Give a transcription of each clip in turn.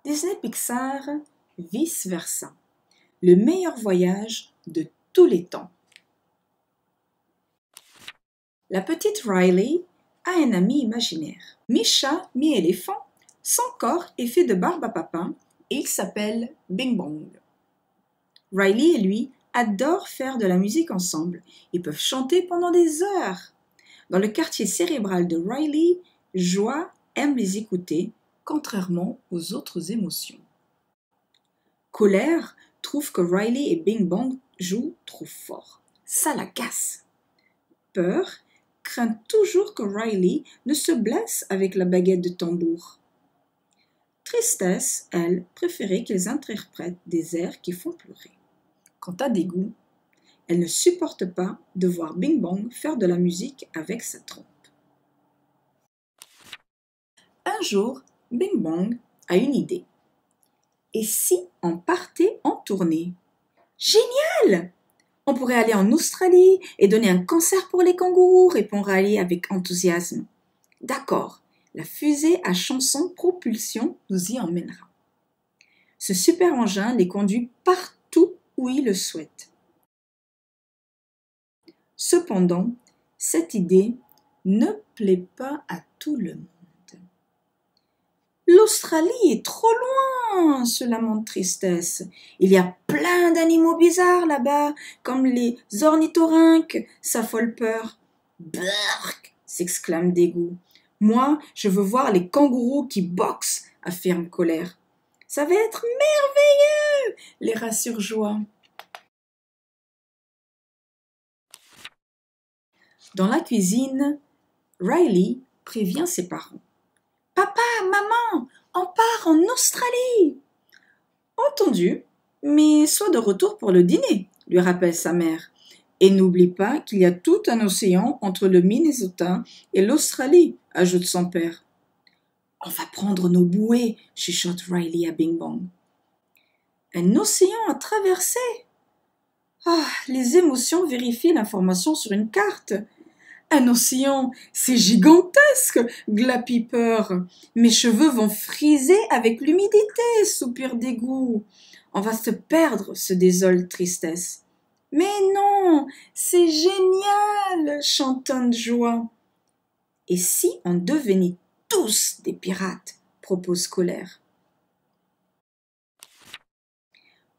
Disney Pixar, vice-versa. Le meilleur voyage de tous les temps. La petite Riley a un ami imaginaire. Mi-chat, mi-éléphant, son corps est fait de barbe à papin et il s'appelle Bing Bong. Riley et lui adorent faire de la musique ensemble. Ils peuvent chanter pendant des heures. Dans le quartier cérébral de Riley, joie aime les écouter, contrairement aux autres émotions. Colère trouve que Riley et Bing Bong jouent trop fort. Ça l'agace. Peur craint toujours que Riley ne se blesse avec la baguette de tambour. Tristesse, elle, préférait qu'ils interprètent des airs qui font pleurer. Quant à Dégoût, elle ne supporte pas de voir Bing Bong faire de la musique avec sa trompe. Un jour, Bing Bong a une idée. Et si on partait en tournée? Génial! On pourrait aller en Australie et donner un concert pour les kangourous, répond Riley avec enthousiasme. D'accord, la fusée à chanson propulsion nous y emmènera. Ce super engin les conduit partout où ils le souhaitent. Cependant, cette idée ne plaît pas à tout le monde. L'Australie est trop loin, se lamente Tristesse. Il y a plein d'animaux bizarres là-bas, comme les ornithorynques, s'affole Peur. Brrr, s'exclame Dégoût. Moi, je veux voir les kangourous qui boxent, affirme Colère. Ça va être merveilleux, les rassure Joie. Dans la cuisine, Riley prévient ses parents. Papa, maman, on part en Australie. Entendu, mais sois de retour pour le dîner, lui rappelle sa mère. Et n'oublie pas qu'il y a tout un océan entre le Minnesota et l'Australie, ajoute son père. On va prendre nos bouées, chuchote Riley à Bing Bong. Un océan à traverser? Ah, les émotions vérifient l'information sur une carte. Un océan, c'est gigantesque, glapit Peur. Mes cheveux vont friser avec l'humidité, soupire Dégoût. On va se perdre, se désole Tristesse. Mais non, c'est génial, chantonne Joie. Et si on devenait tous des pirates, propose Colère.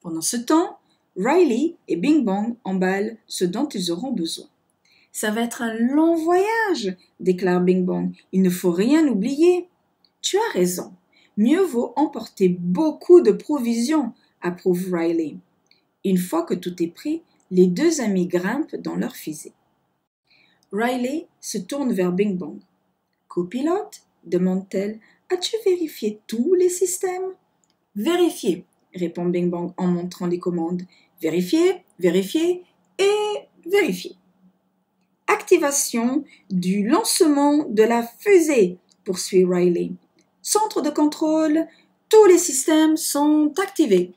Pendant ce temps, Riley et Bing Bong emballent ce dont ils auront besoin. Ça va être un long voyage, déclare Bing Bong. Il ne faut rien oublier. Tu as raison. Mieux vaut emporter beaucoup de provisions, approuve Riley. Une fois que tout est prêt, les deux amis grimpent dans leur fusée. Riley se tourne vers Bing Bong. Copilote, demande-t-elle, as-tu vérifié tous les systèmes? Vérifié, répond Bing Bong en montrant les commandes. Vérifier, vérifier et vérifier. Activation du lancement de la fusée, poursuit Riley. Centre de contrôle, tous les systèmes sont activés.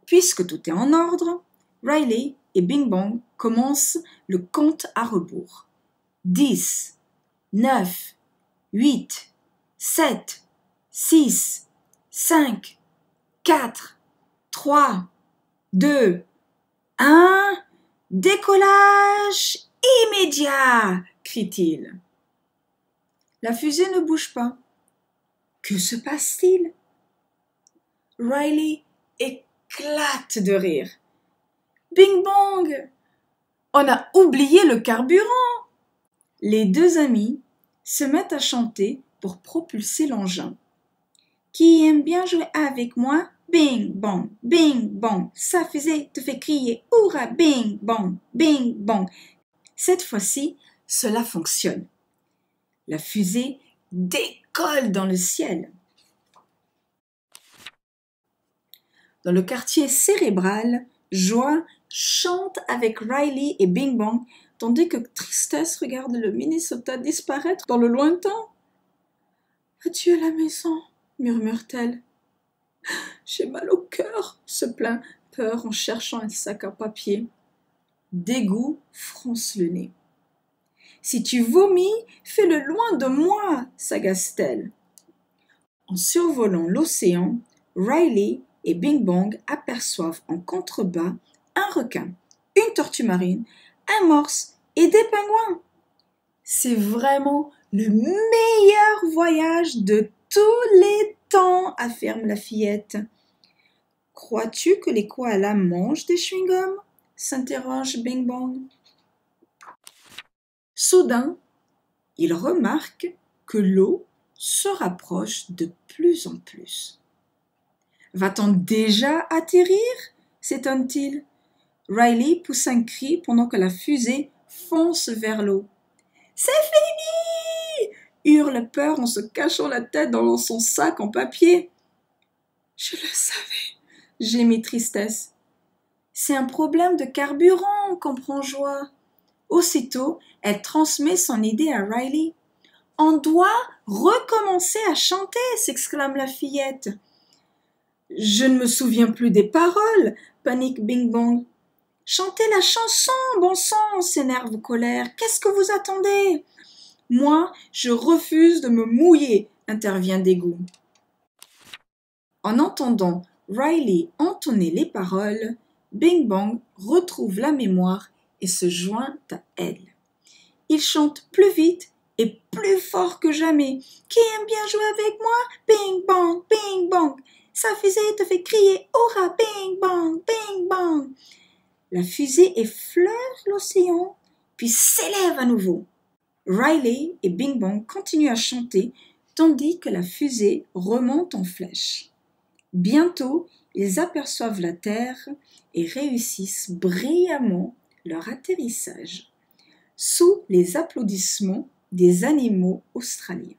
Puisque tout est en ordre, Riley et Bing Bong commencent le compte à rebours. 10, 9, 8, 7, 6, 5, 4, 3, 2, 1... Décollage immédiat, crie-t-il. La fusée ne bouge pas. Que se passe-t-il? Riley éclate de rire. Bing Bong, on a oublié le carburant. Les deux amis se mettent à chanter pour propulser l'engin. Qui aime bien jouer avec moi? Bing bong, sa fusée te fait crier « Hurrah, bing bong !» Cette fois-ci, cela fonctionne. La fusée décolle dans le ciel. Dans le quartier cérébral, Joie chante avec Riley et Bing Bong, tandis que Tristesse regarde le Minnesota disparaître dans le lointain. « Adieu la maison !» murmure-t-elle. « J'ai mal au cœur !» se plaint Peur en cherchant un sac à papier. Dégoût fronce le nez. « Si tu vomis, fais-le loin de moi !» s'agace-t-elle. En survolant l'océan, Riley et Bing Bong aperçoivent en contrebas un requin, une tortue marine, un morse et des pingouins. C'est vraiment le meilleur voyage de tous les temps, affirme la fillette. Crois-tu que les koalas mangent des chewing-gums? S'interroge Bing Bong. Soudain, il remarque que l'eau se rapproche de plus en plus. Va-t-on déjà atterrir? S'étonne-t-il. Riley pousse un cri pendant que la fusée fonce vers l'eau. C'est fini! Hurle Peur en se cachant la tête dans son sac en papier. Je le savais, gémit Tristesse. C'est un problème de carburant, comprend Joie. Aussitôt, elle transmet son idée à Riley. On doit recommencer à chanter, s'exclame la fillette. Je ne me souviens plus des paroles, panique Bing Bong. Chantez la chanson, bon sang, s'énerve Colère. Qu'est-ce que vous attendez? Moi, je refuse de me mouiller, intervient Dégoût. En entendant Riley entonner les paroles, Bing Bong retrouve la mémoire et se joint à elle. Il chante plus vite et plus fort que jamais. Qui aime bien jouer avec moi? Bing Bong, Bing Bong. Sa fusée te fait crier hurrah, Bing Bong, Bing Bong. La fusée effleure l'océan, puis s'élève à nouveau. Riley et Bing Bong continuent à chanter tandis que la fusée remonte en flèche. Bientôt, ils aperçoivent la Terre et réussissent brillamment leur atterrissage, sous les applaudissements des animaux australiens.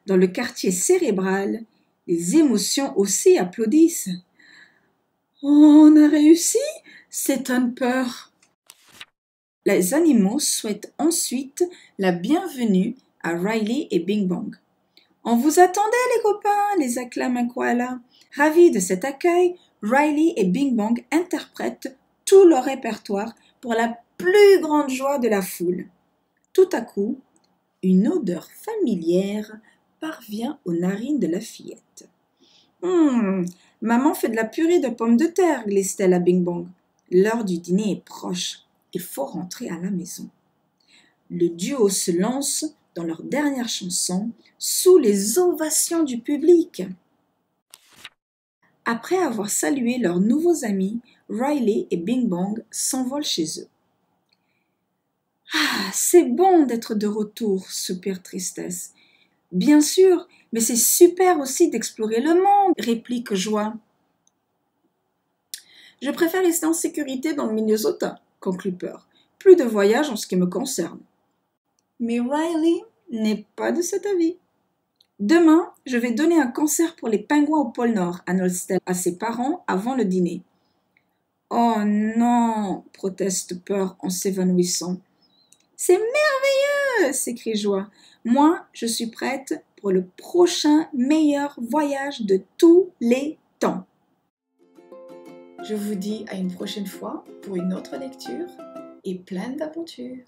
Dans le quartier cérébral, les émotions aussi applaudissent. On a réussi, s'étonne Peur. Les animaux souhaitent ensuite la bienvenue à Riley et Bing Bong. On vous attendait les copains, les acclame un koala. Ravis de cet accueil, Riley et Bing Bong interprètent tout leur répertoire pour la plus grande joie de la foule. Tout à coup, une odeur familière parvient aux narines de la fillette. Maman fait de la purée de pommes de terre, glisse-t-elle à Bing Bong. L'heure du dîner est proche. Il faut rentrer à la maison. Le duo se lance dans leur dernière chanson sous les ovations du public. Après avoir salué leurs nouveaux amis, Riley et Bing Bong s'envolent chez eux. Ah, c'est bon d'être de retour, soupire Tristesse. Bien sûr, mais c'est super aussi d'explorer le monde, réplique Joie. Je préfère rester en sécurité dans le Minnesota, conclut Peur. Plus de voyage en ce qui me concerne. Mais Riley n'est pas de cet avis. Demain, je vais donner un concert pour les pingouins au pôle Nord, annonce-t-elle à ses parents avant le dîner. Oh non, proteste Peur en s'évanouissant. C'est merveilleux, s'écrie Joie. Moi, je suis prête pour le prochain meilleur voyage de tous les temps. Je vous dis à une prochaine fois pour une autre lecture et pleine d'aventures.